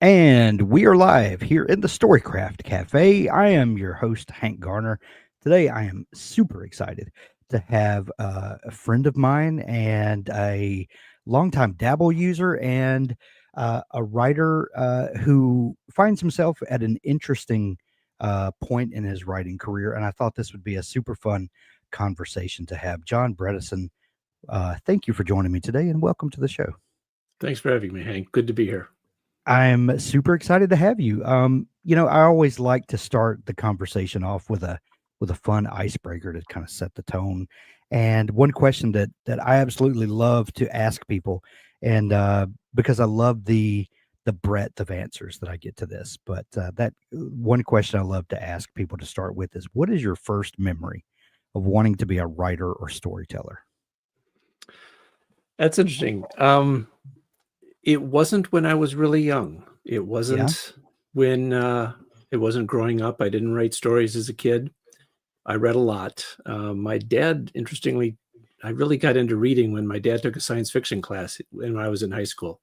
And we are live here in the Storycraft Cafe. I am your host, Hank Garner. Today, I am super excited to have a friend of mine and a longtime Dabble user and a writer who finds himself at an interesting point in his writing career. And I thought this would be a super fun conversation to have. John Bredesen, thank you for joining me today and welcome to the show. Thanks for having me, Hank. Good to be here. I'm super excited to have you. I always like to start the conversation off with a fun icebreaker to kind of set the tone. And one question that I absolutely love to ask people, and because I love the breadth of answers that I get to this, but that one question I love to ask people to start with is, what is your first memory of wanting to be a writer or storyteller? That's interesting. It wasn't when I was really young. It wasn't when it wasn't growing up. I didn't write stories as a kid. I read a lot. My dad, interestingly, I really got into reading when my dad took a science fiction class when I was in high school.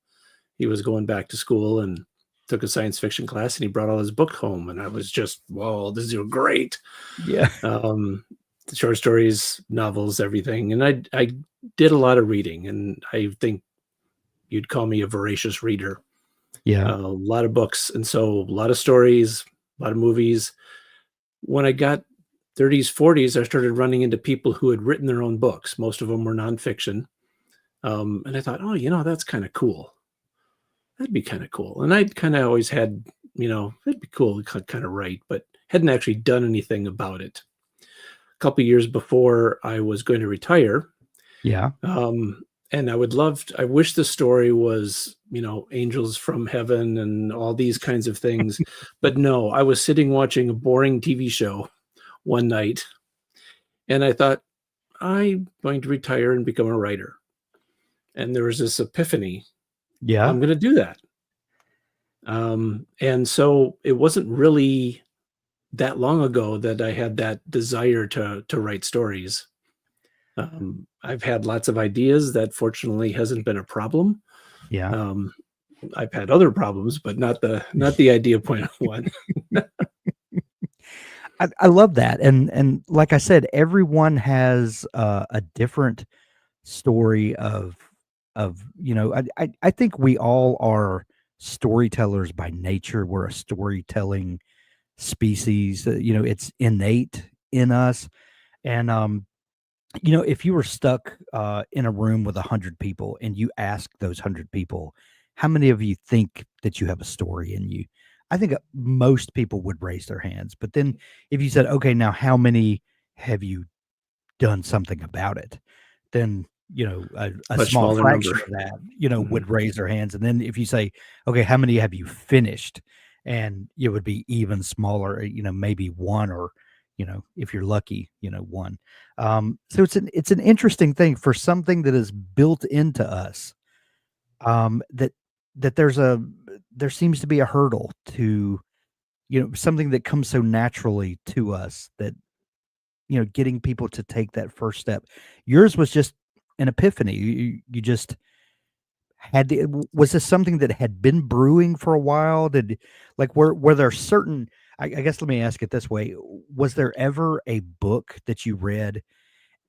He was going back to school and took a science fiction class, and he brought all his books home, and I was just, whoa, this is great. Yeah. Short stories, novels, everything. And I did a lot of reading, and I think you'd call me a voracious reader. Yeah. A lot of books. And so a lot of stories, a lot of movies. When I got 30s, 40s, I started running into people who had written their own books. Most of them were nonfiction. And I thought, oh, that's kind of cool. That'd be kind of cool. And I'd kind of always had, it'd be cool to kind of write, but hadn't actually done anything about it. A couple of years before I was going to retire. Yeah. And I wish the story was, angels from heaven and all these kinds of things. But no, I was sitting watching a boring TV show one night, and I thought, I'm going to retire and become a writer. And there was this epiphany. Yeah. I'm going to do that. And so it wasn't really that long ago that I had that desire to write stories. I've had lots of ideas. That fortunately hasn't been a problem. Yeah. I've had other problems, but not the idea point one. I love that, and like I said, everyone has a different story of I think we all are storytellers by nature. We're a storytelling species. It's innate in us, and if you were stuck in a room with 100 people and you ask those 100 people, how many of you think that you have a story in you? I think most people would raise their hands. But then if you said, okay, now how many have you done something about it? Then, a Much small smaller fraction number. of that, would raise their hands. And then if you say, okay, how many have you finished? And it would be even smaller, maybe one, or, if you're lucky, one. So it's an interesting thing for something that is built into us. That there seems to be a hurdle to, something that comes so naturally to us that, getting people to take that first step. Yours was just an epiphany. You just had to, was this something that had been brewing for a while? Were there certain, I guess let me ask it this way. Was there ever a book that you read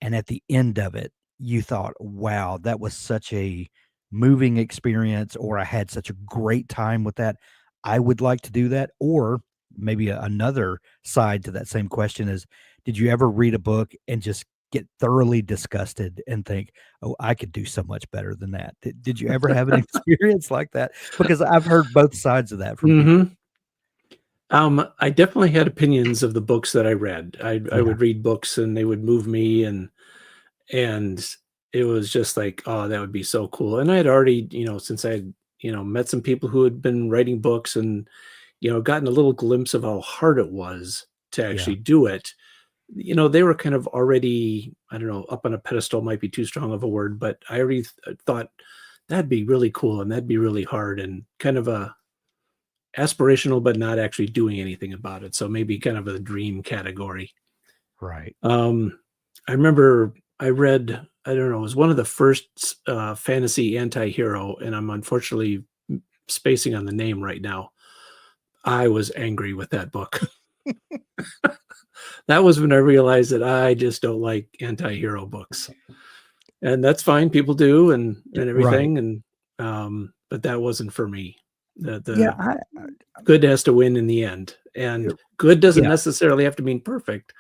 and at the end of it, you thought, wow, that was such a moving experience, or I had such a great time with that. I would like to do that. Or maybe another side to that same question is, did you ever read a book and just get thoroughly disgusted and think, oh, I could do so much better than that? Did you ever have an experience like that? Because I've heard both sides of that from people. I definitely had opinions of the books that I read. I Yeah. would read books and they would move me, and it was just like, oh, that would be so cool. And I had already, since I had, met some people who had been writing books and, gotten a little glimpse of how hard it was to actually do it. They were kind of already, I don't know, up on a pedestal might be too strong of a word, but I already thought that'd be really cool and that'd be really hard and kind of a aspirational, but not actually doing anything about it. So maybe kind of a dream category. Right. I remember I read, I don't know, it was one of the first fantasy anti-hero, and I'm unfortunately spacing on the name right now. I was angry with that book. That was when I realized that I just don't like anti-hero books. And that's fine, people do and Right. everything, and, but that wasn't for me. Yeah, The good has to win in the end, uh, and good doesn't yeah, necessarily have to mean perfect,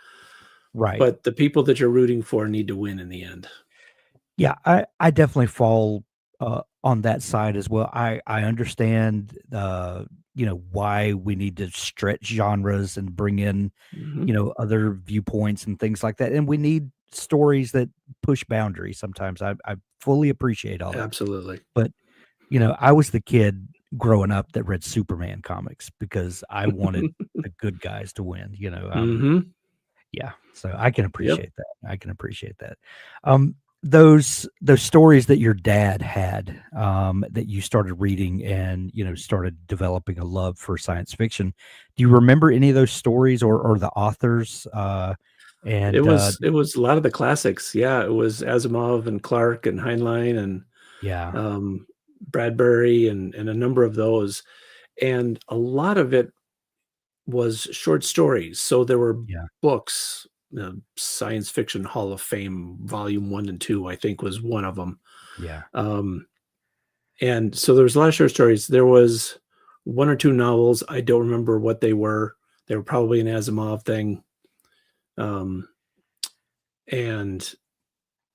right. but the people that you're rooting for need to win in the end. Yeah, I definitely fall, on that side as well. I understand, why we need to stretch genres and bring in, Mhm. other viewpoints and things like that, and we need stories that push boundaries sometimes. I fully appreciate all that. Absolutely. But, I was the kid growing up that read Superman comics because I wanted the good guys to win, Mhm. yeah, so I can Yep. appreciate that. I can appreciate that. Those stories that your dad had, that you started reading and, started developing a love for science fiction. Do you remember any of those stories or the authors? And, It was a lot of the classics, yeah, it was Asimov and Clarke and Heinlein and, yeah, Bradbury and a number of those, and a lot of it was short stories, so there were yeah, books, Science Fiction Hall of Fame, volume 1 and 2, I think was one of them. yeah, Um, and so there was a lot of short stories. There was 1 or 2 novels, I don't remember what they were. They were probably an Asimov thing, um, and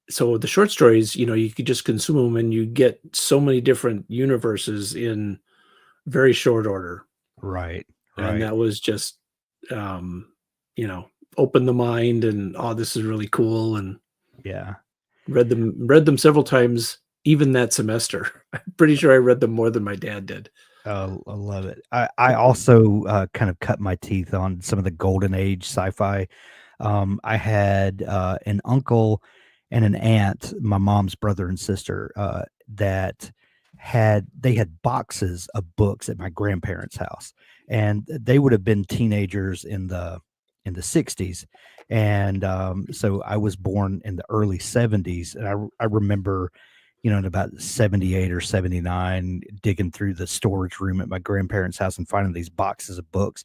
so the short stories, you could just consume them, and you get so many different universes in very short order, right, and right, that was just, um, you know, open the mind and, "Oh, this is really cool," and yeah. read them several times even that semester. I'm pretty sure I read them more than my dad did. Oh, I love it. I also, kind of cut my teeth on some of the golden age sci-fi. I had, an uncle and an aunt, my mom's brother and sister, that they had boxes of books at my grandparents' house, and they would have been teenagers in the '60s, and, so I was born in the early '70s, and I remember, in about '78 or '79, digging through the storage room at my grandparents' house and finding these boxes of books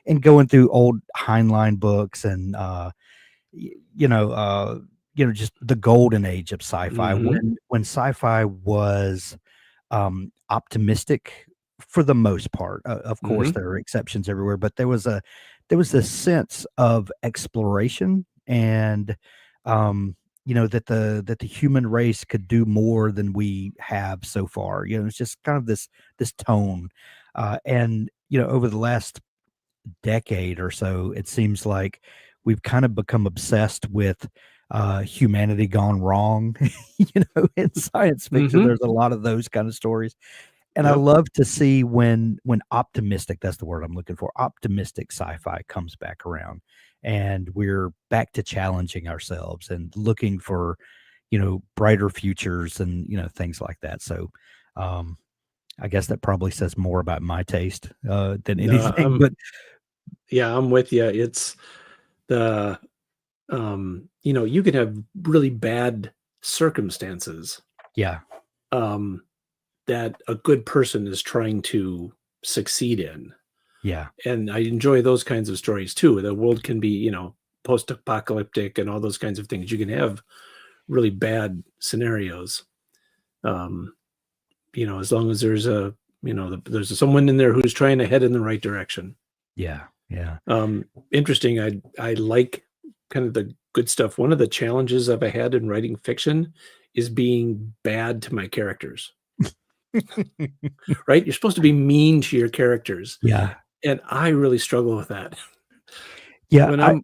and going through old Heinlein books and, y just the golden age of sci-fi Mhm, when sci-fi was, optimistic for the most part. Of course, mhm, there are exceptions everywhere, but there was this sense of exploration and, that the human race could do more than we have so far. It's just kind of this tone, and, over the last decade or so, it seems like we've kind of become obsessed with, humanity gone wrong. In science fiction, mhm, there's a lot of those kind of stories, and I yep. love to see when optimistic, that's the word I'm looking for, optimistic sci-fi comes back around, and we're back to challenging ourselves and looking for, brighter futures and, things like that, so, um, I guess that probably says more about my taste, than No, anything, but yeah, I'm with you. It's the, you can have really bad circumstances, yeah. um, that a good person is trying to succeed in. Yeah, And I enjoy those kinds of stories too. The world can be, post-apocalyptic and all those kinds of things. You can have really bad scenarios. Um, as long as there's someone in there who's trying to head in the right direction. yeah, yeah, Interesting. I like kind of the good stuff. One of the challenges I've had in writing fiction is being bad to my characters. Right? You're supposed to be mean to your characters, yeah, and I really struggle with that. yeah, When I'm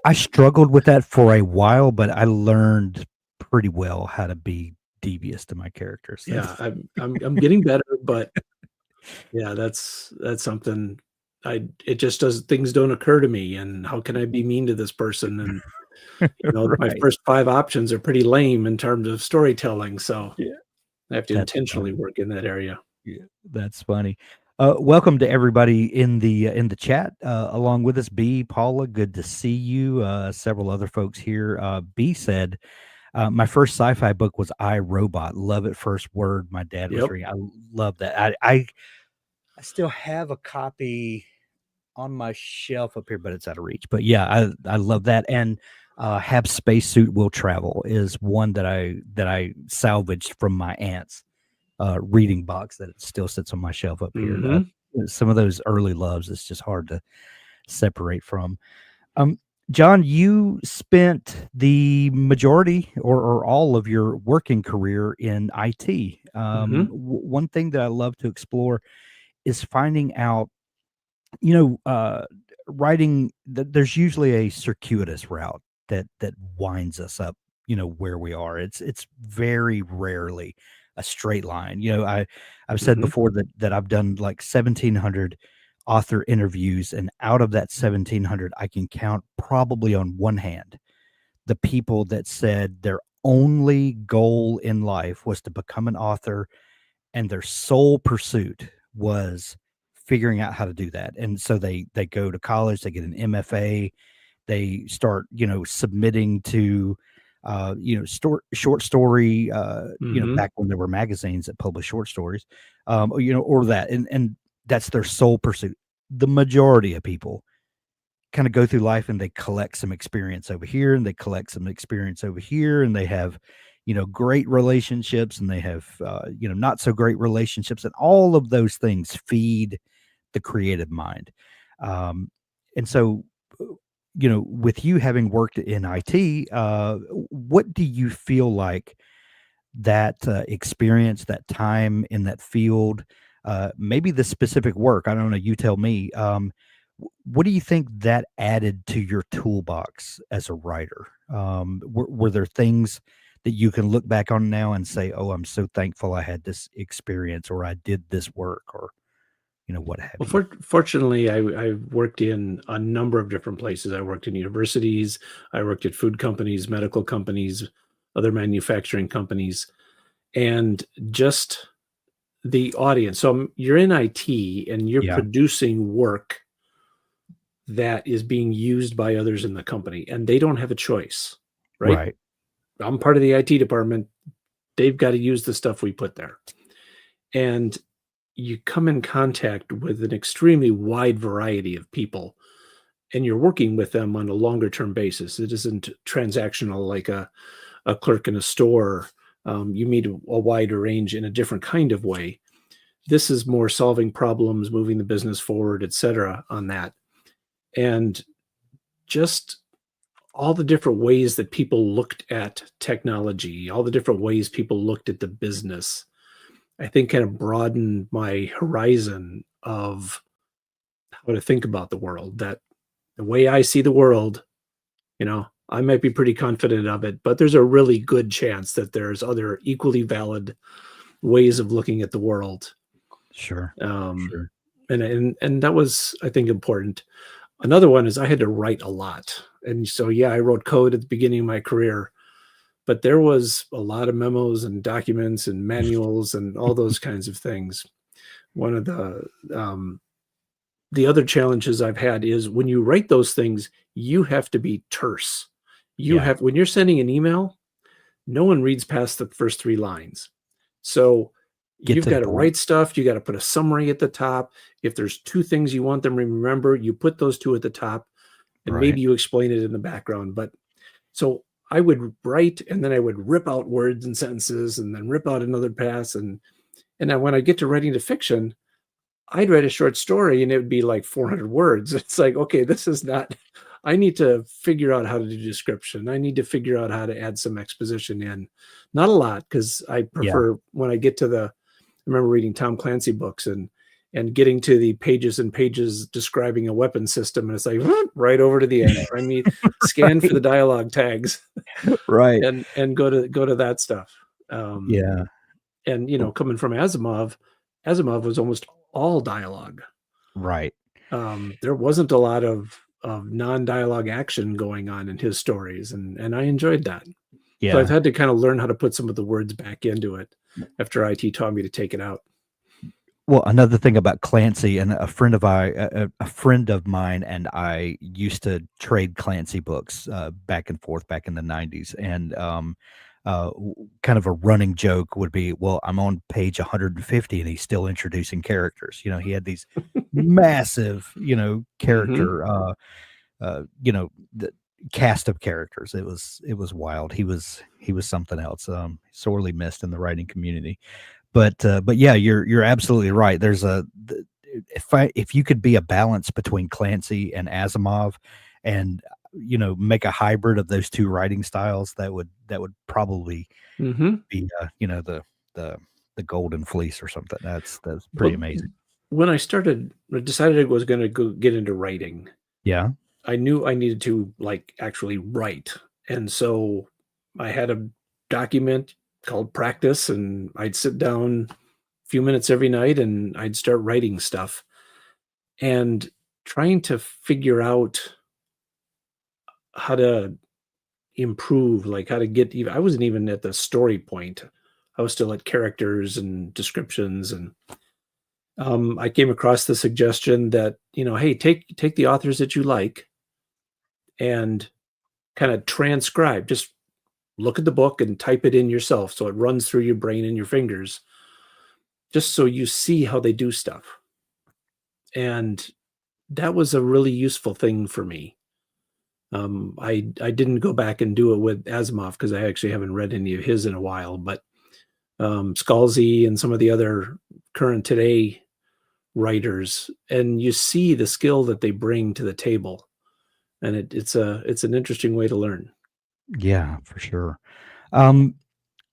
I struggled with that for a while, but I learned pretty well how to be devious to my characters. Yeah, That's I'm getting better, but yeah, that's something it just does things don't occur to me, and how can I be mean to this person? And, my right. first 5 options are pretty lame in terms of storytelling, so Yeah, I have to that's intentionally funny. work in that area. Yeah, that's funny. Welcome to everybody in the chat, along with us. B, Paula, good to see you. Several other folks here. B said, My first sci-fi book was I, Robot, Love at First Word. My dad was Yep. reading. I love that. I still have a copy on my shelf up here, but it's out of reach. But yeah, I love that. And Have Spacesuit Will Travel is one that I salvaged from my aunt's reading box that it still sits on my shelf up here. Mhm. Some of those early loves it's just hard to separate from. Um, John, you spent the majority or all of your working career in IT. Mhm. One thing that I love to explore is finding out, you know, writing there's usually a circuitous route that winds us up, where we are. It's very rarely a straight line. I've said Mhm. before that I've done like 1,700 author interviews, and out of that 1,700, I can count probably on one hand the people that said their only goal in life was to become an author and their sole pursuit was figuring out how to do that. And so they go to college, they get an MFA, they start, submitting to short story, Mhm. back when there were magazines that published short stories, or that, and that's their sole pursuit. The majority of people kind of go through life and they collect some experience over here and they collect some experience over here, and they have, great relationships, and they have, not so great relationships, and all of those things feed the creative mind. Um, and so, with you having worked in IT, what do you feel like that experience, that time in that field, maybe the specific work? I don't know. You tell me. What do you think that added to your toolbox as a writer? Were there things that you can look back on now and say, "Oh, I'm so thankful I had this experience, or I did this work, or what have Well, you?" fortunately, I worked in a number of different places. I worked in universities, I worked at food companies, medical companies, other manufacturing companies, and just the audience. So, you're in IT and you're Yeah. producing work that is being used by others in the company, and they don't have a choice, right? Right. I'm part of the IT department. They've got to use the stuff we put there. And you come in contact with an extremely wide variety of people, and you're working with them on a longer term basis. It isn't transactional like a clerk in a store. You meet a wider range in a different kind of way. This is more solving problems, moving the business forward, et cetera, on that. And just all the different ways that people looked at technology, all the different ways people looked at the business, I think kind of broadened my horizon of how to think about the world. That the way I see the world, I might be pretty confident of it, but there's a really good chance that there's other equally valid ways of looking at the world. Sure. Um, Sure. and that was, I think, important. Another one is I had to write a lot, and so yeah, I wrote code at the beginning of my career, but there was a lot of memos and documents and manuals and all those kinds of things. One of the other challenges I've had is when you write those things, you have to be terse. Yeah. When you're sending an email, no one reads past the first 3 lines. So, Get you've to the gotta point. write stuff, you gotta put a summary at the top. If there's 2 things you want them to remember, you put those 2 at the top, and Right. maybe you explain it in the background, but so I would write, and then I would rip out words and sentences, and then rip out another pass, and then when I get to writing to fiction, I'd write a short story and it would be like 400 words. It's like, okay, this is not, I need to figure out how to do description. I need to figure out how to add some exposition in. Not a lot, because I Yeah. prefer when I get to I remember reading Tom Clancy books and getting to the pages and pages describing a weapon system. And it's like right over to the end. I mean, scan for the dialogue tags Right. and go to that stuff. Um, Yeah. and coming from Asimov, Asimov was almost all dialogue. Right. There wasn't a lot of non-dialogue action going on in his stories, and I enjoyed that. So I've Yeah. had to kind of learn how to put some of the words back into it after IT taught me to take it out. Well, another thing about Clancy, and a friend of mine and I used to trade Clancy books back and forth back in the '90s, and kind of a running joke would be, well, I'm on page 150 and he's still introducing characters. He had these massive, Mhm. character, the cast of characters. It was wild. He was something else. Sorely missed in the writing community. But yeah, you're absolutely right. If you could be a balance between Clancy and Asimov, and make a hybrid of those two writing styles, that would probably Mhm. be the the golden fleece or something. That's But pretty amazing. when I decided I was gonna go get into writing, Yeah, I knew I needed to, like, actually write, and so I had a document called Practice, and I'd sit down a few minutes every night, and I'd start writing stuff, and trying to figure out how to improve, like, how to get even I wasn't even at the story point. I was still at characters and descriptions, and I came across the suggestion that, hey, take the authors that you like and kind of transcribe. Just look at the book and type it in yourself so it runs through your brain and your fingers, just so you see how they do stuff. And that was a really useful thing for me. I didn't go back and do it with Asimov because I actually haven't read any of his in a while, but Scalzi and some of the other current today writers, and you see the skill that they bring to the table, and it's an interesting way to learn. yeah, for sure. Um,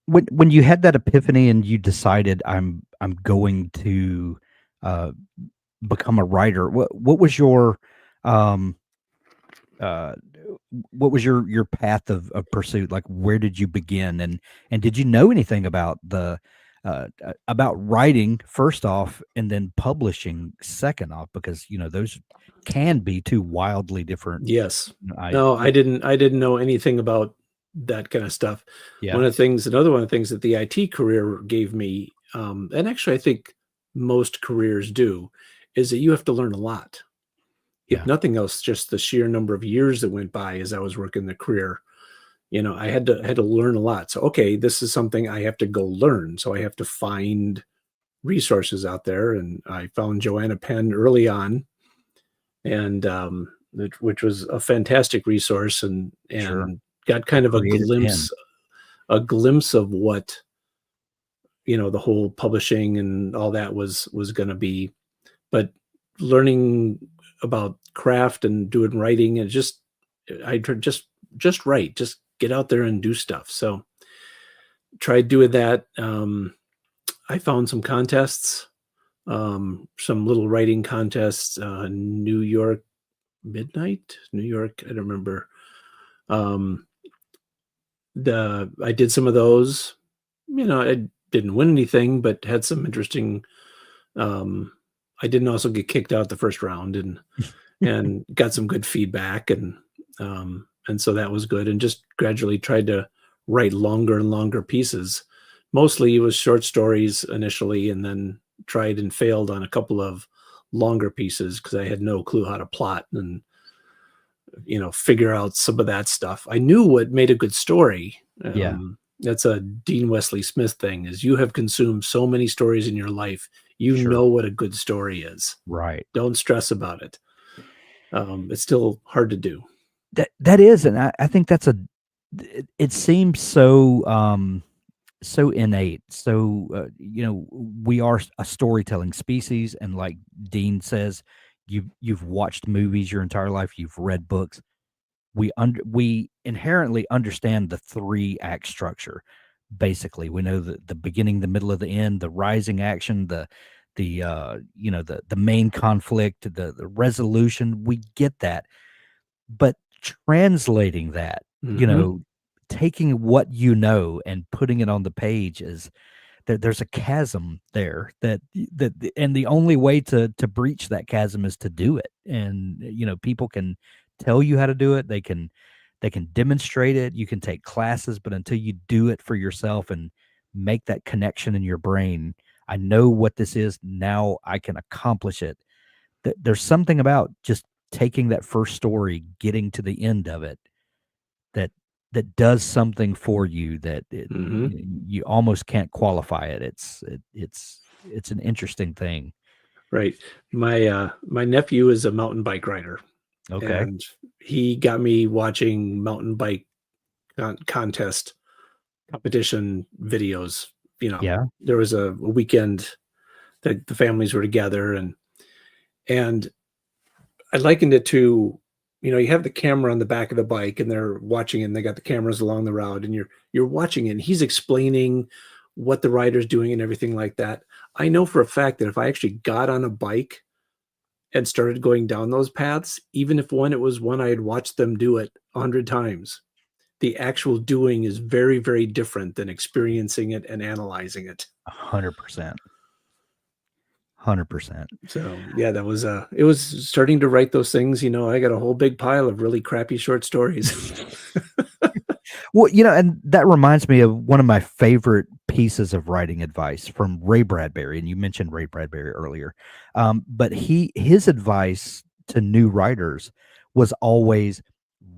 when you had that epiphany and you decided I'm going to uh, become a writer, what was um uh your path of pursuit? Like, where did you begin, and did you know anything about writing first off, and then publishing second off? Because those can be two wildly different. Yes. I No, I didn't know anything about that kind of stuff. Yeah, Another one of the things that the IT career gave me, and actually I think most careers do, is that you have to learn a lot. If yeah, nothing else, just the sheer number of years that went by as I was working the career, I had to learn a lot. So, okay, this is something I have to go learn. So I have to find resources out there, and I found Joanna Penn early on, and which was a fantastic resource, and sure. got A kind of a creative pen. glimpse of what the whole publishing and all that was going to be. But learning about craft and doing writing, and just write, just get out there and do stuff. So tried doing that. I found some contests, some little writing contests, New York, I don't remember. Um, the I did some of those. I didn't win anything, but had some interesting. Um, I didn't also get kicked out the first round, and got some good feedback, and so that was good. And just gradually tried to write longer and longer pieces. Mostly it was short stories initially, and then tried and failed on a couple of longer pieces because I had no clue how to plot and figure out some of that stuff. I knew what made a good story. Yeah, That's a Dean Wesley Smith thing, is you have consumed so many stories in your life, you sure. know what a good story is. Right. Don't stress about it. It's still hard to do. That is, and I think it seems so innate. So, we are a storytelling species, and like Dean says, you've watched movies your entire life, you've read books. We inherently understand the 3-act structure. Basically, we know the beginning, the middle, of the end, the rising action, the main conflict, the resolution. We get that. But translating that, you Mhm. know, taking what and putting it on the page, is there's a chasm there, and the only way to breach that chasm is to do it. And people can tell you how to do it. They can demonstrate it. You can take classes, but until you do it for yourself and make that connection in your brain, I know what this is now, I can accomplish it. There's something about just taking that first story, getting to the end of it, that that does something for you that Mhm. you almost can't qualify it. It's an interesting thing. Right. My nephew is a mountain bike rider, Okay. and he got me watching mountain bike contest competition videos. Yeah. There was a weekend that the families were together, and I likened it to, you have the camera on the back of the bike and they're watching it and they got the cameras along the route and you're watching it and he's explaining what the rider's doing and everything like that. I know for a fact that if I actually got on a bike and started going down those paths, even if it was one I had watched them do it 100 times, the actual doing is very, very different than experiencing it and analyzing it. 100%. 100%. So, yeah, it was starting to write those things, I got a whole big pile of really crappy short stories. Well, and that reminds me of one of my favorite pieces of writing advice from Ray Bradbury, and you mentioned Ray Bradbury earlier. But his advice to new writers was always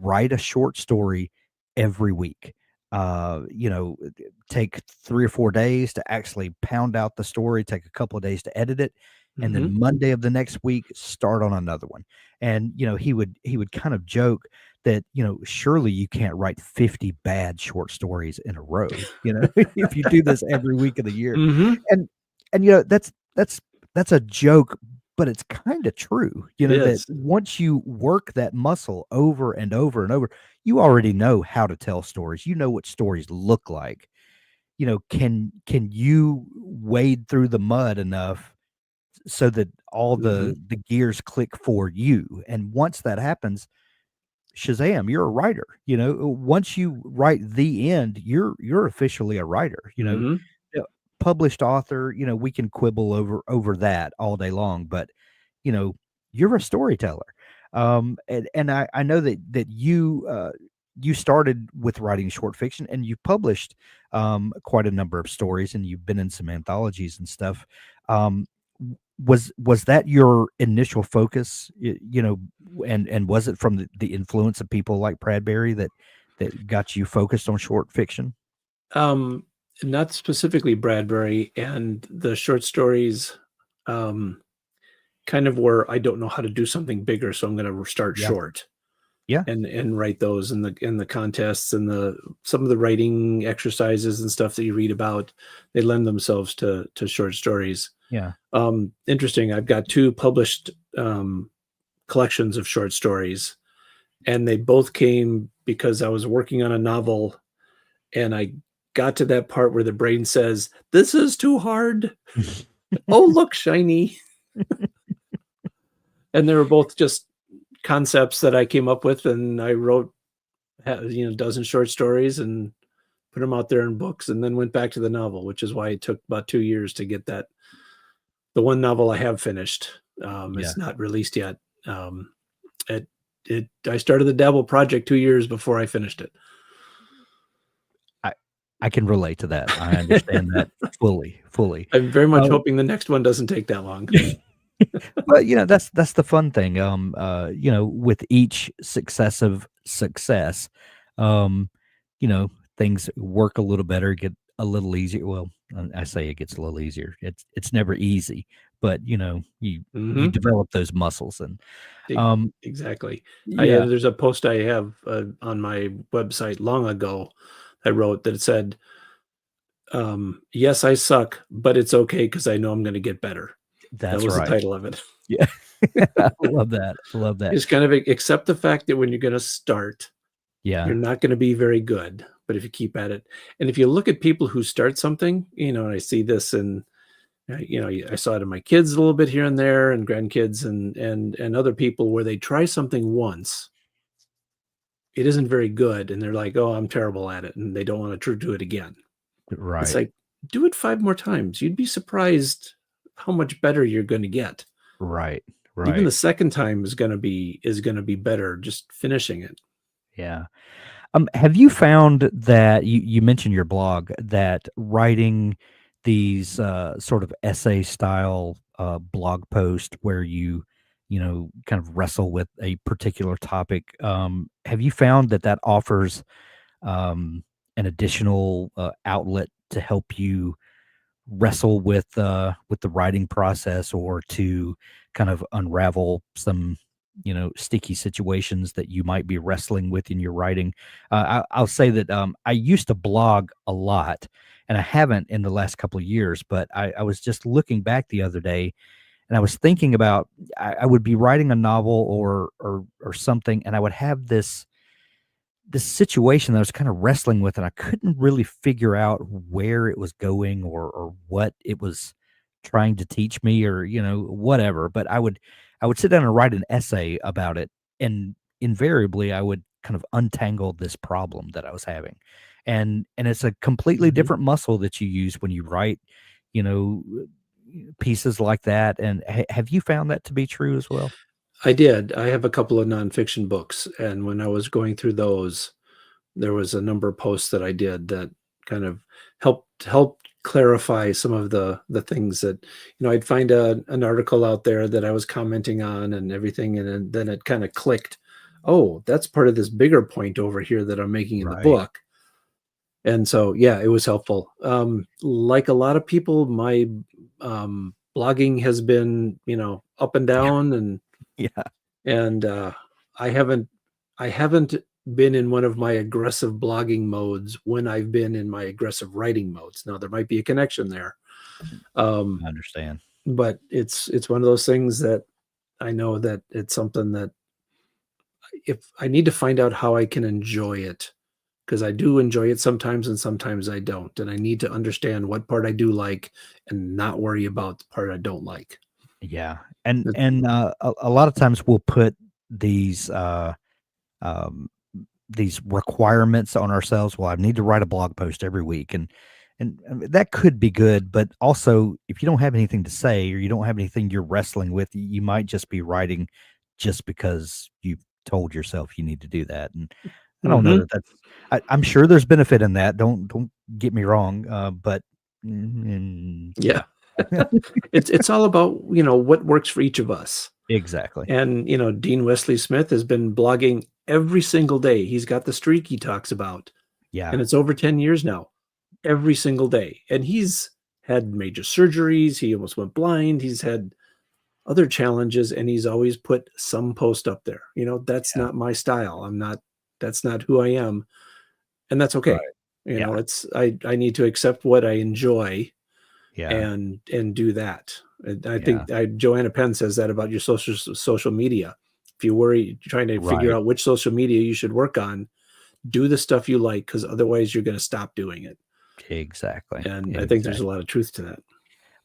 write a short story every week. Take 3 or 4 days to actually pound out the story, take a couple of days to edit it, and then Mhm, Monday of the next week start on another one. And he would kind of joke that, surely you can't write 50 bad short stories in a row, if you do this every week of the year. mhm, And that's a joke, but it's kinda true, it that is. once you work that muscle over and over and over, you already know how to tell stories. You know what stories look like. Can you wade through the mud enough so that all Mhm, the gears click for you? And once that happens, Shazam, you're a writer. Once you write the end, you're officially a writer. mhm, Yeah, published author, we can quibble over that all day long, but you know, you're a storyteller. And I know that you started with writing short fiction and you published quite a number of stories and you've been in some anthologies and stuff. Was that your initial focus? And was it from the influence of people like Bradbury that got you focused on short fiction? um, not specifically Bradbury, and the short stories, um, kind of were, I don't know how to do something bigger, so I'm gonna start Yeah. short Yeah. and write those in the contests and the some of the writing exercises and stuff that you read about, they lend themselves to short stories. Yeah. Interesting, I've got 2 published, collections of short stories, and they both came because I was working on a novel, and I got to that part where the brain says, "This is too hard. Oh, look, shiny." And they were both just concepts that I came up with, and I wrote, a dozen short stories and put them out there in books, and then went back to the novel, which is why it took about 2 years to get that. The one novel I have finished, Yeah. it's not released yet. It I started the Dabble project 2 years before I finished it. I I can relate to that. I understand that fully, fully. I'm very much Um, hoping the next one doesn't take that long. but, that's the fun thing, with each successive success, um, things work a little better, get a little easier. Well, I say it gets a little easier. It's never easy, but, you Mhm. develop those muscles and, E um exactly. yeah. There's a post I have, on my website long ago I wrote that said, "Yes, I suck, but it's okay because I know I'm gonna get better." That That's was the right. title of it. Yeah. I love that. I love that. Just kind of accept the fact that when you're gonna start, you're Yeah. not gonna be very good, but if you keep at it and if you look at people who start something, and I see this in, I saw it in my kids a little bit here and there and grandkids and other people where they try something once, it isn't very good, and they're like, "Oh, I'm terrible at it," and they don't wanna do it again. It's Right. like, do it 5 more times. You'd be surprised how much better you're gonna get. Right. Even the Right. second time is gonna be better just finishing it. Yeah. Have you found that you mentioned your blog that writing these sort of essay style blog post where you kind of wrestle with a particular topic? Have you found that offers um, an additional outlet to help you wrestle with the writing process or to kind of unravel some sticky situations that you might be wrestling with in your writing. I'll say that I used to blog a lot, and I haven't in the last couple of years. But I was just looking back the other day, and I was thinking about I would be writing a novel or something, and I would have this situation that I was kind of wrestling with, and I couldn't really figure out where it was going or what it was trying to teach me or, whatever. But I would sit down and write an essay about it, and invariably I would kind of untangle this problem that I was having. And it's a completely Mhm. different muscle that you use when you write, you know, pieces like that. And have you found that to be true as well? I did. I have a couple of nonfiction books, and when I was going through those, there was a number of posts that I did that kind of helped clarify some of the things that, I'd find an article out there that I was commenting on and everything, and then it kind of clicked. Oh, that's part of this bigger point over here that I'm making in the Right. book. And so, yeah, it was helpful. Like a lot of people, my blogging has been, up and Yeah. down, and Yeah. and I haven't been in one of my aggressive blogging modes when I've been in my aggressive writing modes. Now there might be a connection there, um, I understand. but it's one of those things that I know that it's something that if I need to find out how I can enjoy it, because I do enjoy it sometimes and sometimes I don't, and I need to understand what part I do like and not worry about the part I don't like. Yeah, and It- and, a lot of times we'll put these, um, these requirements on ourselves. Well, I need to write a blog post every week, and that could be good, but also, if you don't have anything to say or you don't have anything you're wrestling with, you might just be writing just because you've told yourself you need to do that, and I don't know Mhm. that that's I'm sure there's benefit in that, don't get me wrong, but yeah. Yeah. It's all about, what works for each of us. Exactly. And, Dean Wesley Smith has been blogging every single day. He's got the streak he talks about, Yeah. and it's over 10 years now, every single day. And he's had major surgeries. He almost went blind. He's had other challenges, and he's always put some post up there. That's Yeah. not my style. That's not who I am. And that's okay. Right. Yeah. I need to accept what I enjoy Yeah. and do that. And I Yeah. think Joanna Penn says that about your social media. If you worry trying to figure Right. out which social media you should work on, do the stuff you like, because otherwise you're going to stop doing it. Exactly. And I think there's a Exactly. lot of truth to that.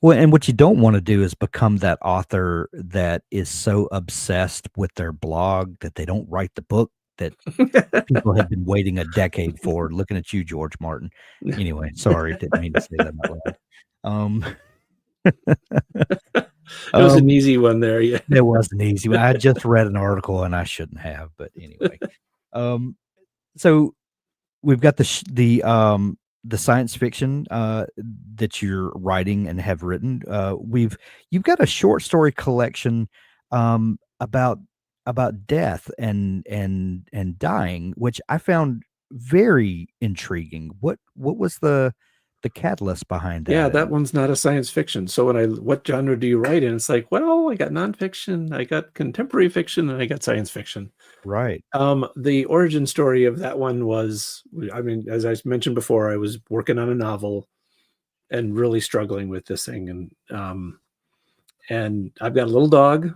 Well, and what you don't wanna do is become that author that is so obsessed with their blog that they don't write the book that people have been waiting a decade for. Looking at you, George Martin. Anyway, sorry, didn't mean to say that out loud. Um, It was an um, easy one there. Yeah. that wasn't easy. I just read an article and I shouldn't have, but anyway. Um, so we've got the science fiction, that you're writing and have written. You've got a short story collection, about death and dying, which I found very intriguing. What was the catalyst behind Yeah, that? that And one's not a science fiction. So what genre do you write in? It's like, well, I got nonfiction, I got contemporary fiction, and I got science fiction. right. The origin story of that one was, I mean, as I mentioned before, I was working on a novel and really struggling with this thing, and I've got a little dog.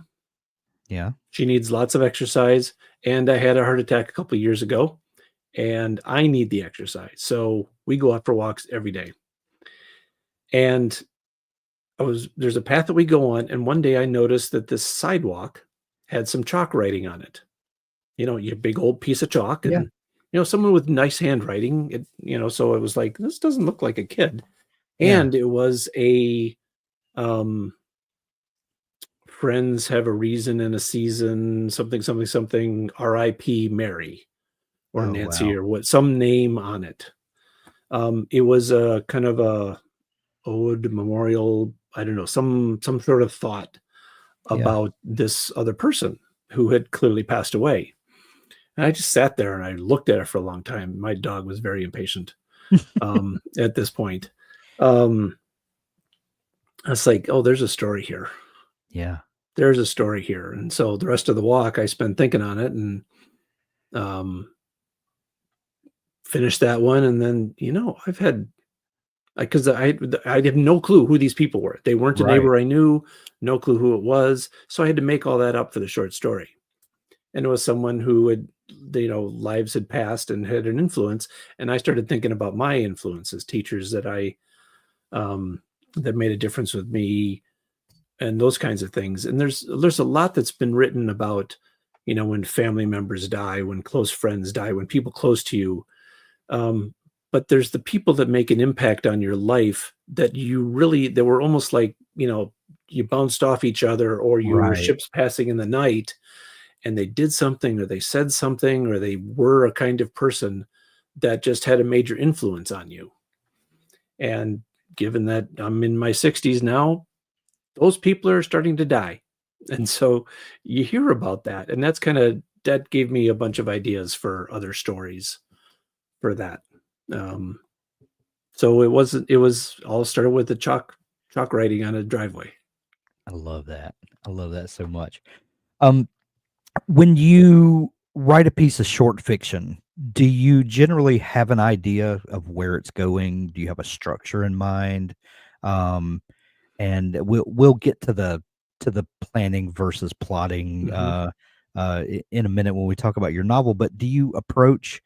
Yeah. She needs lots of exercise, and I had a heart attack a couple of years ago, and I need the exercise. So we go out for walks every day. And there's a path that we go on, and one day I noticed that this sidewalk had some chalk writing on it. Your big old piece of chalk, Yeah. and someone with nice handwriting. So it was like, this doesn't look like a kid. Yeah. And it was a um friends have a reason and a season, something, something, something, RIP Mary or Oh, Nancy wow. or what, some name on it. It was a kind of a ode, memorial, I don't know, some sort of thought Yeah. about this other person who had clearly passed away. And I just sat there and I looked at it for a long time. My dog was very impatient, at this point. Um, I was like, "Oh, there's a story here. Yeah. There's a story here." And so the rest of the walk, I spent thinking on it and, um, finished that one, and then, I've had, because I had no clue who these people were. They weren't a Right. neighbor I knew, no clue who it was, so I had to make all that up for the short story. And it was someone who had, lives had passed and had an influence, and I started thinking about my influences, teachers um, that made a difference with me, and those kinds of things. And there's a lot that's been written about, when family members die, when close friends die, when people close to you. Um, but there's the people that make an impact on your life that were almost like, you bounced off each other, or you were Right. ships passing in the night, and they did something, or they said something, or they were a kind of person that just had a major influence on you. And given that I'm in my 60s now, those people are starting to die. And so you hear about that. And that gave me a bunch of ideas for other stories for that. Um, so it was all started with the chalk writing on a driveway. I love that. I love that so much. Um, when you write a piece of short fiction, do you generally have an idea of where it's going? Do you have a structure in mind? Um, and we'll get to the planning versus plotting Hmm. in a minute when we talk about your novel. But do you approach?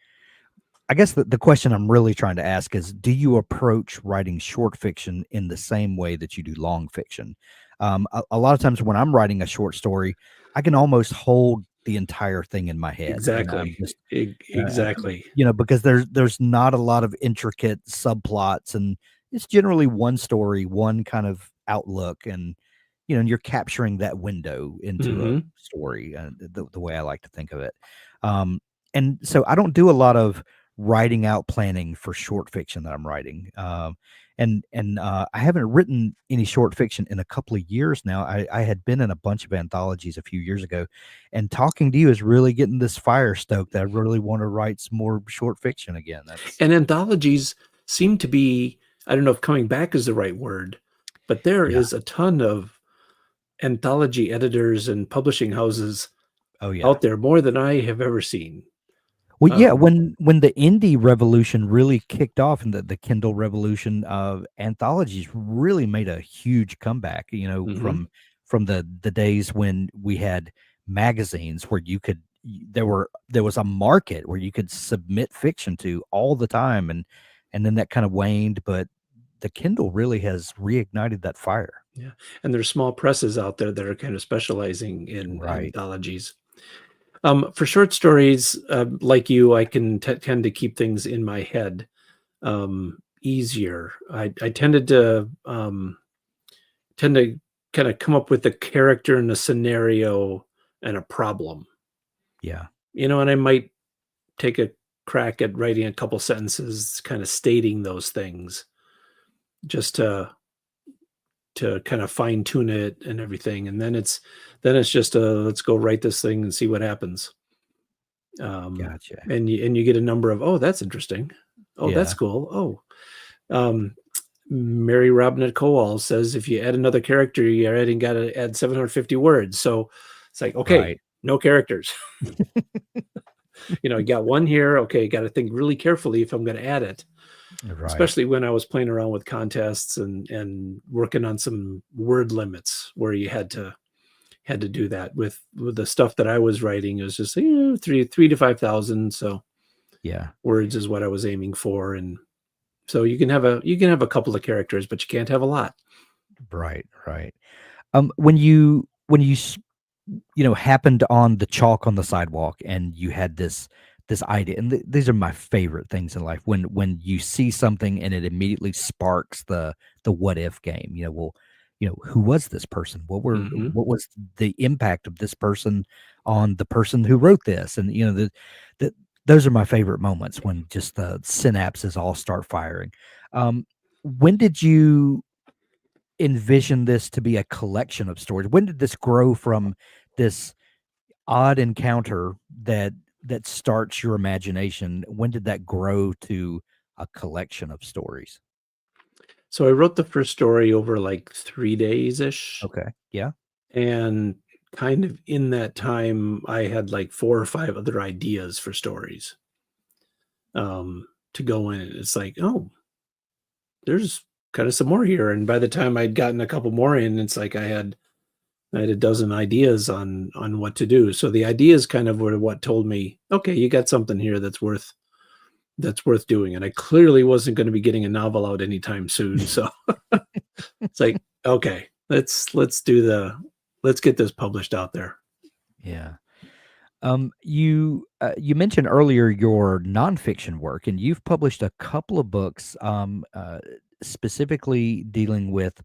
I guess the question I'm really trying to ask is, do you approach writing short fiction in the same way that you do long fiction? A lot of times when I'm writing a short story, I can almost hold the entire thing in my head, and I'm Exactly. just Exactly. because there's not a lot of intricate subplots, and it's generally one story, one kind of outlook, and and you're capturing that window into a Hmm. story, the way I like to think of it. Um, and so I don't do a lot of writing out planning for short fiction that I'm writing. And I haven't written any short fiction in a couple of years now. I had been in a bunch of anthologies a few years ago, and talking to you is really getting this fire stoked that I really want to write some more short fiction again. That's And anthologies seem to be, I don't know if coming back is the right word, but there yeah. is a ton of anthology editors and publishing houses Oh yeah. out there, more than I have ever seen. Well, yeah, Um, when the indie revolution really kicked off and the Kindle revolution, anthologies really made a huge comeback, mhm. from the days when we had magazines where you could there was a market where you could submit fiction to all the time, and then that kind of waned, but the Kindle really has reignited that fire. Yeah, and there's small presses out there that are kind of specializing in Right. anthologies. For short stories, like you, I can tend to keep things in my head easier. I tend to kind of come up with a character and a scenario and a problem, Yeah. and I might take a crack at writing a couple sentences, kind of stating those things, just to kind of fine tune it and everything, and then it's just let's go write this thing and see what happens. Um, Gotcha. and you get a number of, oh, that's interesting. Oh, that's Yeah. cool. Um, Mary Robinette Kowal says if you add another character, you're adding got to add 750 words. So it's like, okay, Right. no characters. You got one here. Okay, got to think really carefully if I'm going to add it. Right. Especially when I was playing around with contests and working on some word limits where you had to do that with the stuff that I was writing. It was just three to 5,000. So Yeah. words is what I was aiming for, and so you can have a couple of characters, but you can't have a lot. Right. Right. When happened on the chalk on the sidewalk and you had this idea, and these are my favorite things in life, when you see something and it immediately sparks the what if game. Well, who was this person? Hmm. What was the impact of this person on the person who wrote this? And the those are my favorite moments when just the synapses all start firing. When did you envision this to be a collection of stories? When did this grow from this odd encounter that that starts your imagination? When did that grow to a collection of stories? So I wrote the first story over like 3 days-ish, Okay. Yeah. and kind of in that time, I had like 4 or 5 other ideas for stories, to go in. It's like, "Oh, there's kinda some more here," and by the time I'd gotten a couple more in, it's like I had a dozen ideas on what to do. So the ideas kind of were what told me, "Okay, you got something here that's worth doing," and I clearly wasn't gonna be getting a novel out anytime soon, so it's like, "Okay, let's get this published out there." Yeah. You mentioned earlier your nonfiction work, and you've published a couple of books, specifically dealing with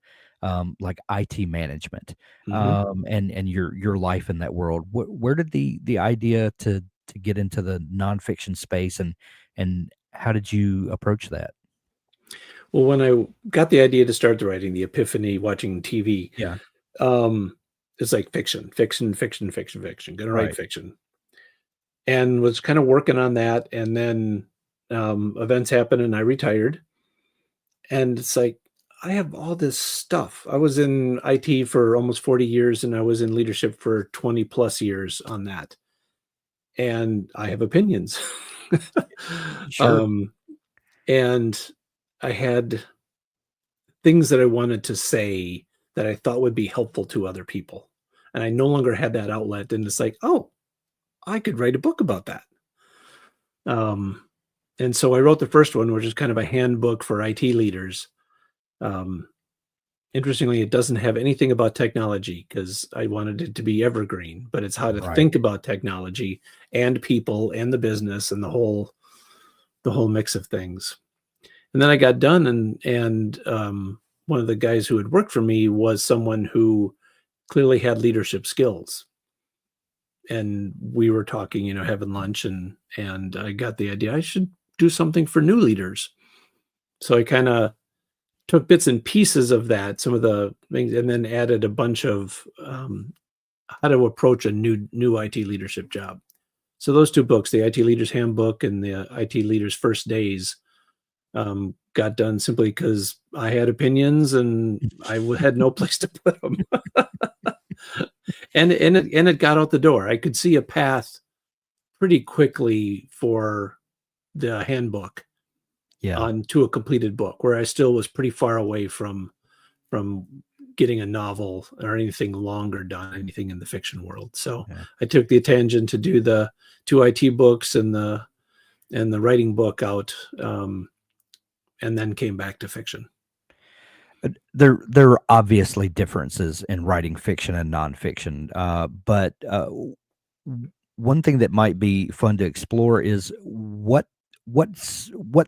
like IT management, Mhm. and your life in that world. Where did the idea to get into the nonfiction space, and how did you approach that? Well, when I got the idea to start the writing, the epiphany watching TV, Yeah. um, it's like fiction, fiction, fiction, fiction, fiction, gonna write Right. fiction, and was kinda working on that, and then, events happened and I retired, and it's like, I have all this stuff. I was in IT for almost 40 years, and I was in leadership for 20 plus years on that, and I have opinions. Sure. Um, and I had things that I wanted to say that I thought would be helpful to other people, and I no longer had that outlet, and it's like, "Oh, I could write a book about that." Um, and so I wrote the first one, which is kind of a handbook for IT leaders. Um, Interestingly, it doesn't have anything about technology because I wanted it to be evergreen, but it's how to Right. think about technology and people and the business and the whole mix of things. And then I got done, and one of the guys who had worked for me was someone who clearly had leadership skills. And we were talking, having lunch, and I got the idea I should do something for new leaders. So I kind of took bits and pieces of that, some of the things, and then added a bunch of how to approach a new IT leadership job. So those two books, the IT Leader's Handbook and the IT Leader's First Days, got done simply because I had opinions and had no place to put them, and it got out the door. I could see a path pretty quickly for the handbook Yeah. onto a completed book, where I still was pretty far away from getting a novel or anything longer done, anything in the fiction world. So Yeah. I took the tangent to do the two IT books and the writing book out, and then came back to fiction. There are obviously differences in writing fiction and nonfiction, but one thing that might be fun to explore is what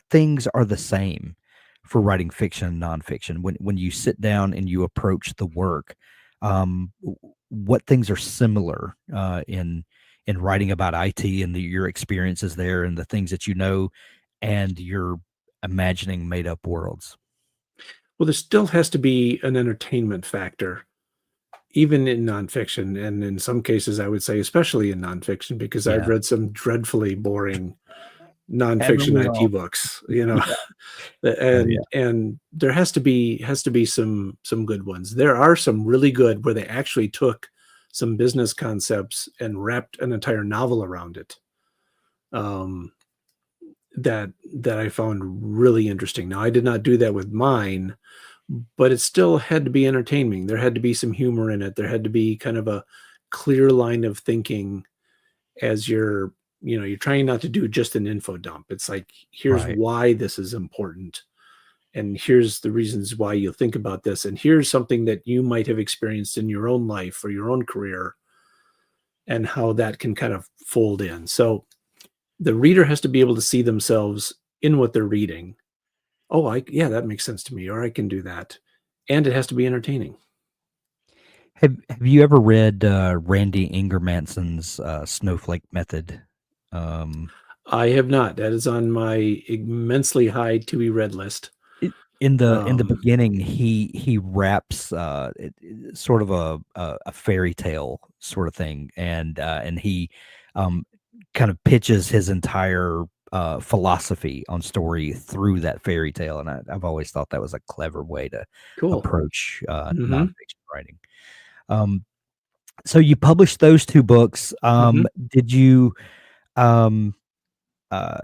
things are the same for writing fiction and nonfiction when you sit down and you approach the work. What things are similar in writing about IT and your experiences there and the things that you know, and you're imagining made up worlds. Well, there still has to be an entertainment factor, even in nonfiction, and in some cases, I would say, especially in nonfiction, because I've Yeah, read some dreadfully boring haven't nonfiction we IT all? books, Yeah. Oh, yeah. and there has to be some good ones. There are some really good where they actually took some business concepts and wrapped an entire novel around it. Um, that I found really interesting. Now, I did not do that with mine, but it still had to be entertaining. There had to be some humor in it. There had to be kind of a clear line of thinking as you're trying not to do just an info dump. It's like, here's Right. why this is important, and here's the reasons why you think about this, and here's something that you might have experienced in your own life or your own career, and how that can kind of fold in. So the reader has to be able to see themselves in what they're reading. Oh, yeah, that makes sense to me, or I can do that. And it has to be entertaining. Have you ever read, Randy Ingermanson's, Snowflake Method? Um, I have not. That is on my immensely high to be read list. I in the Um, beginning, he wraps, sort of a fairy tale sort of thing, and he, um, kind of pitches his entire, philosophy on story through that fairy tale, and I've always thought that was a clever way to Cool. approach, Mhm. nonfiction writing. Um, so you published those 2 books. Mhm. Did you, um, uh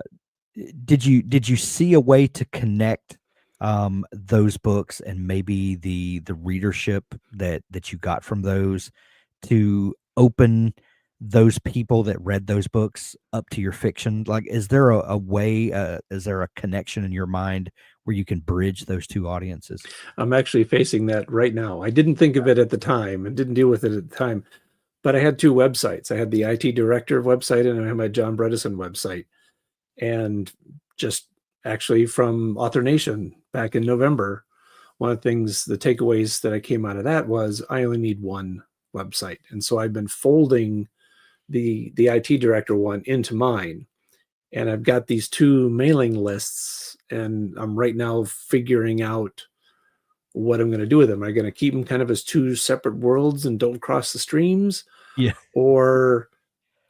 did you see a way to connect, those books and maybe the readership that you got from those to open those people that read those books up to your fiction? Like, is there a way, is there a connection in your mind where you can bridge those 2 audiences? I'm actually facing that right now. I didn't think of it at the time and didn't deal with it at the time, but I had 2 websites. I had the IT director website and I had my John Bredesen website. And just actually from Author Nation back in November, one of the things, the takeaways that I came out of that was I only need one website. And so I've been folding the IT director one into mine. And I've got these 2 mailing lists, and I'm right now figuring out what I'm going to do with them. Am I going to keep them kind of as 2 separate worlds and don't cross the streams? Yeah. Or,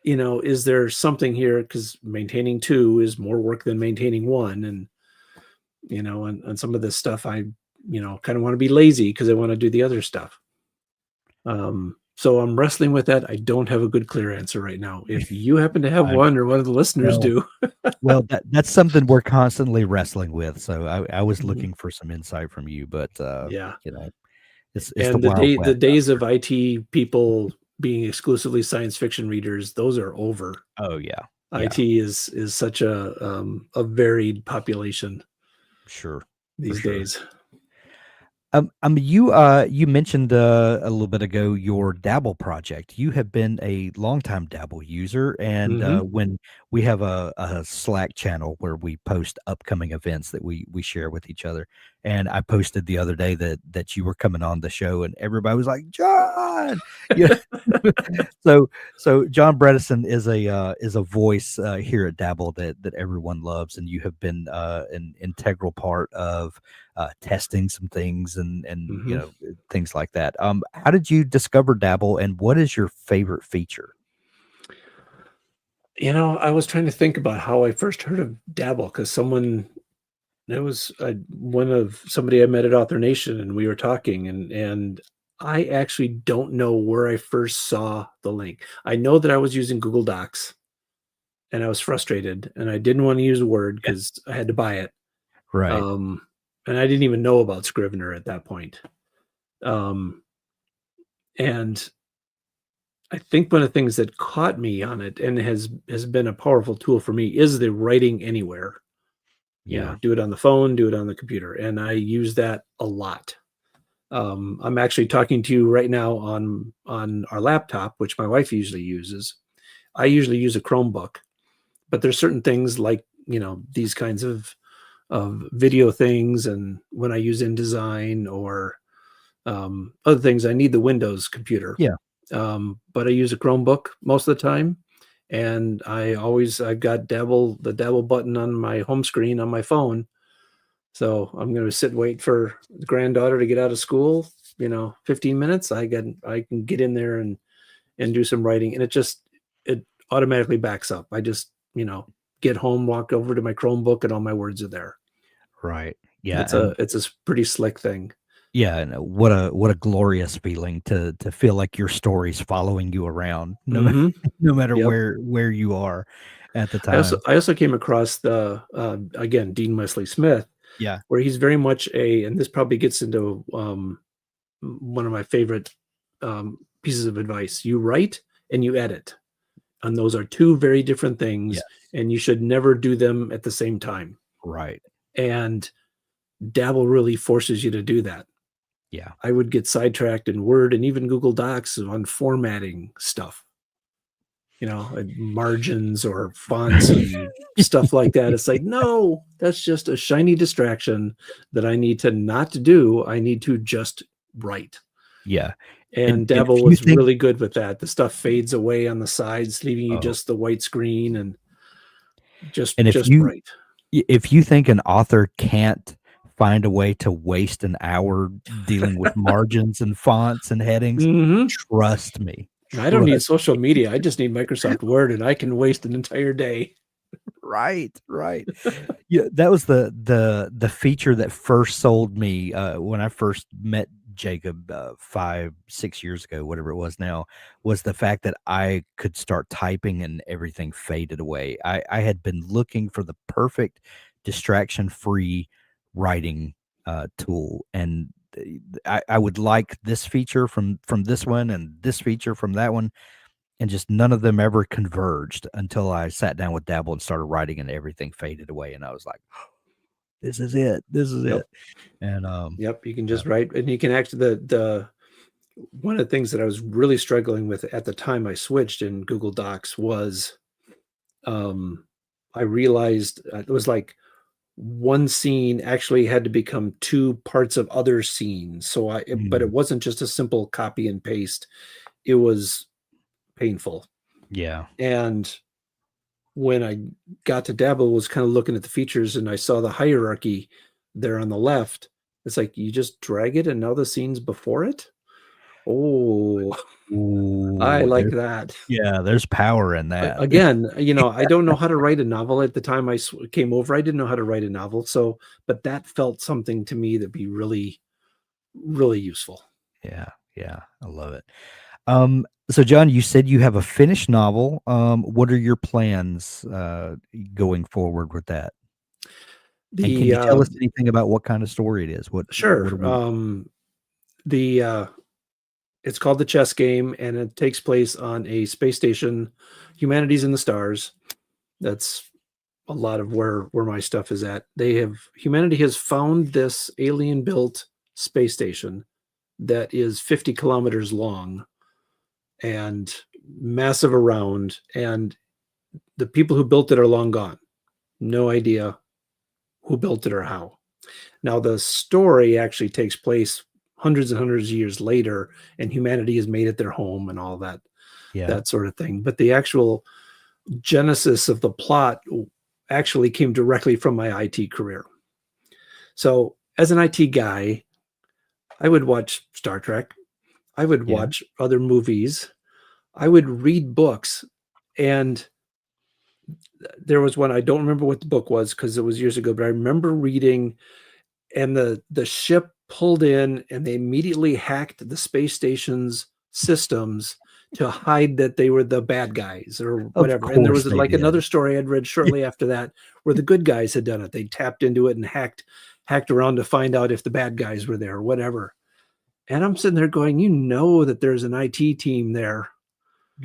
is there something here? Because maintaining 2 is more work than maintaining 1. And, and some of this stuff I, kind of want to be lazy because I want to do the other stuff. So I'm wrestling with that. I don't have a good clear answer right now. If you happen to have I one or one of the listeners well do. well, that's something we're constantly wrestling with, so I was Mhm. looking for some insight from you, but, Yeah. you know, it's the And the Wild day the West out days there. of IT people being exclusively science fiction readers, those are over. Oh, yeah. Yeah. IT is such a varied population Sure, for these sure. days. You mentioned, a little bit ago your Dabble project. You have been a longtime Dabble user, and, Mhm. when we have a Slack channel where we post upcoming events that we share with each other, and I posted the other day that you were coming on the show, and everybody was like, "John!" Yeah. So so John Bredesen is a voice, here at Dabble that everyone loves, and you have been, an integral part of testing some things and Mhm. things like that. How did you discover Dabble, and what is your favorite feature? I was trying to think about how I first heard of Dabble because it was one of somebody I met at Author Nation, and we were talking, and I actually don't know where I first saw the link. I know that I was using Google Docs, and I was frustrated, and I didn't want to use Word Yeah. because I had to buy it. Right. Um, and I didn't even know about Scrivener at that point. Um, and I think one of the things that caught me on it and has been a powerful tool for me is the writing anywhere. Yeah. Do it on the phone, do it on the computer, and I use that a lot. I'm actually talking to you right now on our laptop, which my wife usually uses. I usually use a Chromebook, but there's certain things like these kinds of video things, and when I use InDesign or other things, I need the Windows computer. Yeah. But I use a Chromebook most of the time, and I've got the Dabble button on my home screen on my phone. So I'm going to sit and wait for the granddaughter to get out of school. 15 minutes. I can get in there and do some writing, and it automatically backs up. I just get home, walk over to my Chromebook, and all my words are there. Right. Yeah, and It's a pretty slick thing. yeah, and what a glorious feeling to feel like your story's following you around, no ma Hmm. no matter Yep. where you are at the I also time. I also came across the again Dean Wesley Smith, Yeah. where he's very much and this probably gets into one of my favorite pieces of advice. You write and you edit, and those are 2 very different things, Yes. and you should never do them at the same time. Right. And Dabble really forces you to do that. Yeah. I would get sidetracked in Word and even Google Docs on formatting stuff, margins or fonts and stuff like that. It's like, no, that's just a shiny distraction that I need to not do. I need to just write. Yeah, And and Dabble if you was think really good with that. The stuff fades away on the sides, leaving you oh, just the white screen and and just right. if you think an author can't find a way to waste an hour dealing with margins and fonts and headings, Mhm. trust me. I don't need Trust social me. media. I just need Microsoft Word, and I can waste an entire day. Right, right. Yeah, that was the feature that first sold me, when I first met Jacob, 5, 6 years ago, whatever it was now, was the fact that I could start typing and everything faded away. I had been looking for the perfect distraction-free writing, tool, and I would like this feature from this one and this feature from that one, and just none of them ever converged until I sat down with Dabble and started writing, and everything faded away, and I was like, "This is it. This is Yep. it." And, Yep. You can uh just write, and you can actually the one of the things that I was really struggling with at the time I switched in Google Docs was um, I realized it was like one scene actually had to become two parts of other scenes. But it mm, wasn't just a simple copy and paste. It was painful. yeah. And when I got to Dabble, was kind of looking at the features and I saw the hierarchy there on the left. It's like you just drag it and now the scene's before it. Oh, I Ooh, like that. there's power in that. Again, I don't know how to write a novel. At the time came over, I didn't know how to write a novel. So, but that felt something to me that'd be really, really useful. Yeah, yeah, I love it. So John, you said you have a finished novel. What are your plans, going forward with that? And can The you tell us anything about what kind of story it is? What are Sure. we The It's called The Chess Game, and it takes place on a space station. Humanity's in the stars. That's a lot of where my stuff is at. Humanity has found this alien built space station that is 50 kilometers long and massive around, and the people who built it are long gone. No idea who built it or how. Now the story actually takes place hundreds and hundreds of years later, and humanity has made it their home and all Yeah, that sort of thing. But the actual genesis of the plot actually came directly from my IT career. So as an IT guy, I would watch Star Trek. I would yeah, watch other movies. I would read books. And there was one, I don't remember what the book was because it was years ago, but I remember reading, and the ship pulled in and they immediately hacked the space station's systems to hide that they were the bad guys or of whatever. And there course was they like another did. story I'd read shortly after that where the good guys had done it. They tapped into it and hacked around to find out if the bad guys were there or whatever. And I'm sitting there going, that there's an IT team there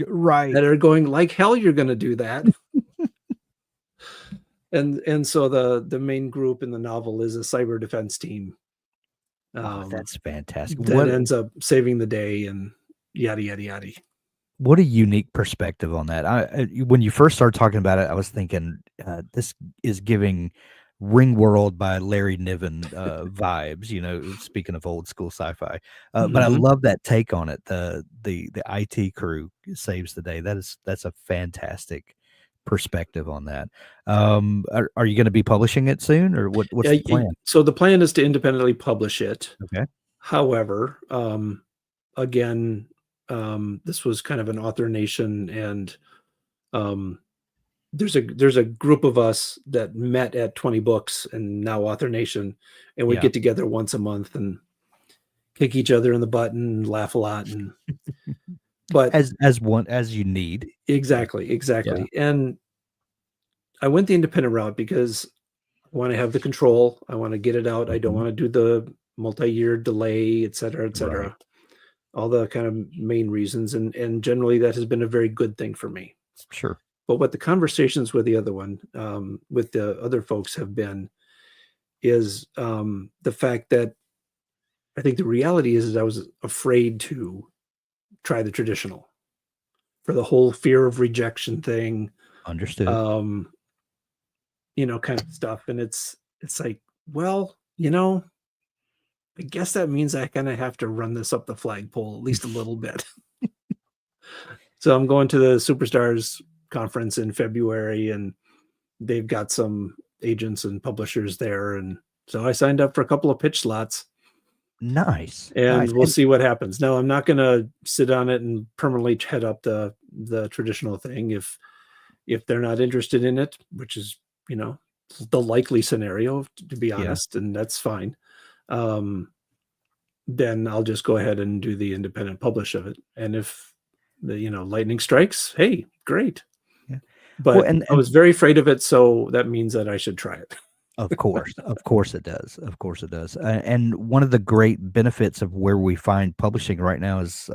Right. that are going, like hell you're going to do that. And so the main group in the novel is a cyber defense team Oh, um, that's fantastic. that ends up saving the day and yada yada yada. What a unique perspective on that. When you first started talking about it, I was thinking, this is giving Ringworld by Larry Niven, vibes, speaking of old school sci-fi. But I Mhm. love that take on it. The IT crew saves the day. That's a fantastic perspective on that. Are you gonna be publishing it soon, or what's Yeah, the plan? so the plan is to independently publish it. Okay. However, again, this was kind of an author nation, and um, there's a group of us that met at 20 Books and now Author Nation, and we Yeah. get together once a month and kick each other in the butt and laugh a lot. And but As you need. exactly, Yeah. exactly. And I went the independent route because I want to have the control. I want to get it out. I don't Mhm. want to do the multi-year delay, et cetera, et Right. cetera. All the kind of main reasons. And generally that has been a very good thing for me. Sure. But what the conversations with with the other folks have been is the fact that I think the reality is I was afraid to try the traditional for the whole fear of rejection thing, Understood. um, kind of stuff. And it's like, well, I guess that means I kind of have to run this up the flagpole at least a little bit. So I'm going to the Superstars conference in February, and they've got some agents and publishers there. And so I signed up for a couple of pitch slots. Nice, and nice, we'll and see what happens. Now, I'm not going to sit on it and permanently head up the traditional thing if they're not interested in it, which is, you know, the likely scenario, to be yeah. honest, and that's fine. Um, then I'll just go ahead and do the independent publish of it. And if the, lightning strikes, hey, great. Yeah. Well, But I was very afraid of it, so that means that I should try it. of course it does, of course it does, and one of the great benefits of where we find publishing right now is,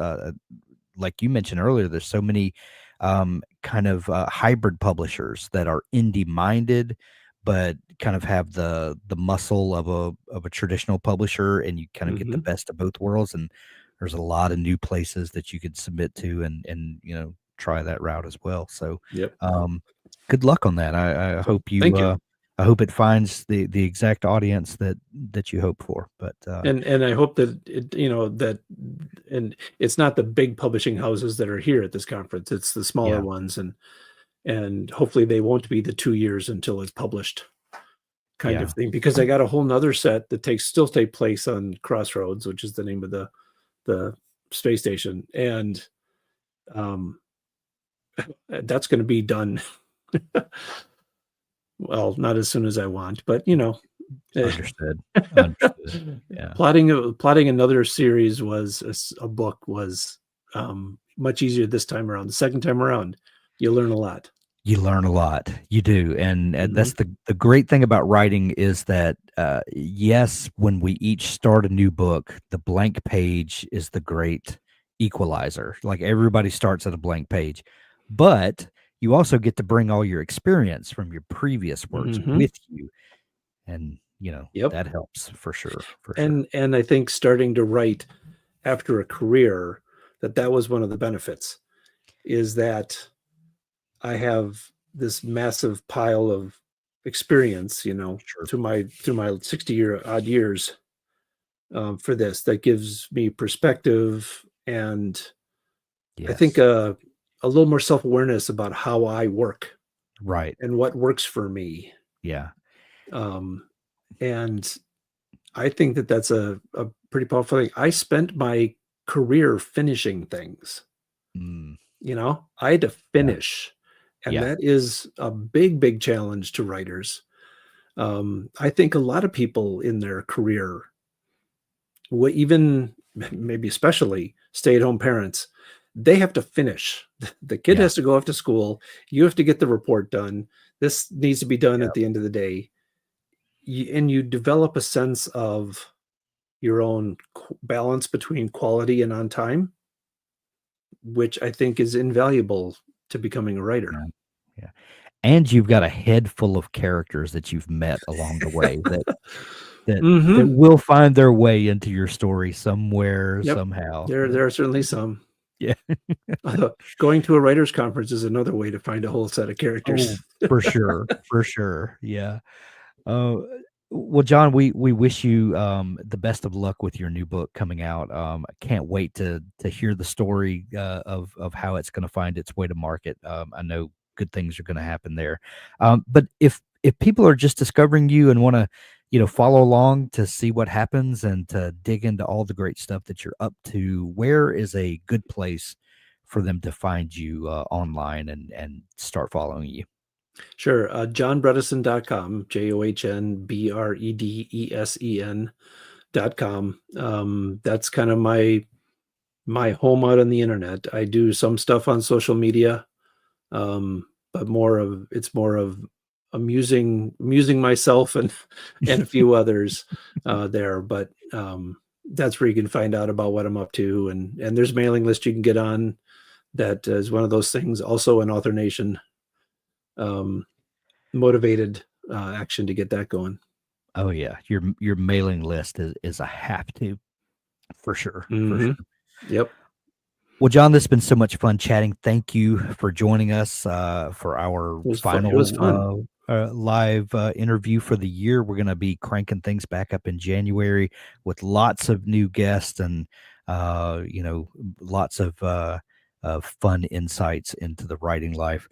like you mentioned earlier, there's so many, kind of, hybrid publishers that are indie-minded, but kind of have the muscle of a traditional publisher, and you kinda get the Mhm. best of both worlds, and there's a lot of new places that you could submit to and, try that route as well, so, Yep. um, good luck on that. I So, hope you, thank you. I hope it finds the exact audience that you hope for, but, And I hope that that and it's not the big publishing houses that are here at this conference, it's the smaller yeah, ones, and hopefully they won't be the 2 years until it's published kind of yeah. thing, because I got a whole 'nother set that take place on Crossroads, which is the name of the space station, and, um, that's gonna be done. Well, not as soon as I want, but, eh, Understood, understood, yeah. plotting another series a book was, much easier this time around. The second time around, you learn a lot. You learn a lot, you do, and, Mhm, that's the great thing about writing is that, yes, when we each start a new book, the blank page is the great equalizer, like, everybody starts at a blank page, but you also get to bring all your experience from your previous works mhm, with you, and, yep, that helps for sure, for sure. and I think starting to write after a career, that was one of the benefits, is that I have this massive pile of experience, Sure. through my 60 odd years, for this, that gives me perspective, and I think Yes. a little more self-awareness about how I work Right. and what works for me. Yeah. Um, and I think that that's a pretty powerful thing. I spent my career finishing things. Mm. I had to Yeah. finish, and Yeah. that is a big, big challenge to writers. I think a lot of people in their career, even maybe especially stay-at-home parents, they have to finish. The kid Yeah. has to go off to school. You have to get the report done. This needs to be done Yeah. at the end of the day. And you develop a sense of your own balance between quality and on time, which I think is invaluable to becoming a writer. Yeah. Yeah. And you've got a head full of characters that you've met along the way that Mhm. will find their way into your story somewhere, Yep. somehow. There are certainly some. Yeah. Going to a writers conference is another way to find a whole set of Oh, characters. for sure, for sure. Yeah. Oh, well, John, we wish you, the best of luck with your new book coming out. I can't wait to hear the story, of how it's gonna find its way to market. I know good things are gonna happen there. But if people are just discovering you and wanna, follow along to see what happens and to dig into all the great stuff that you're up to, where is a good place for them to find you, online and start following you? Sure, johnbredesen.com, JOHNBREDESEN.com. That's kind of my home out on the internet. I do some stuff on social media, but it's more of amusing myself and and a few others there. But that's where you can find out about what I'm up to, and there's a mailing list you can get on. That is one of those things. Also, an Author Nation um, motivated action to get that going. Oh, yeah. Your mailing list is a have to, for sure, for Hmm. sure. Yep, Well, John, this has been so much fun chatting. Thank you for joining us, for our it was fun. It was fun. final, live, interview for the year. We're gonna be cranking things back up in January with lots of new guests and, lots of fun insights into the writing life.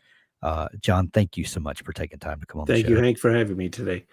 John, thank you so much for taking time to come on the Thank you, show. Hank, for having me today.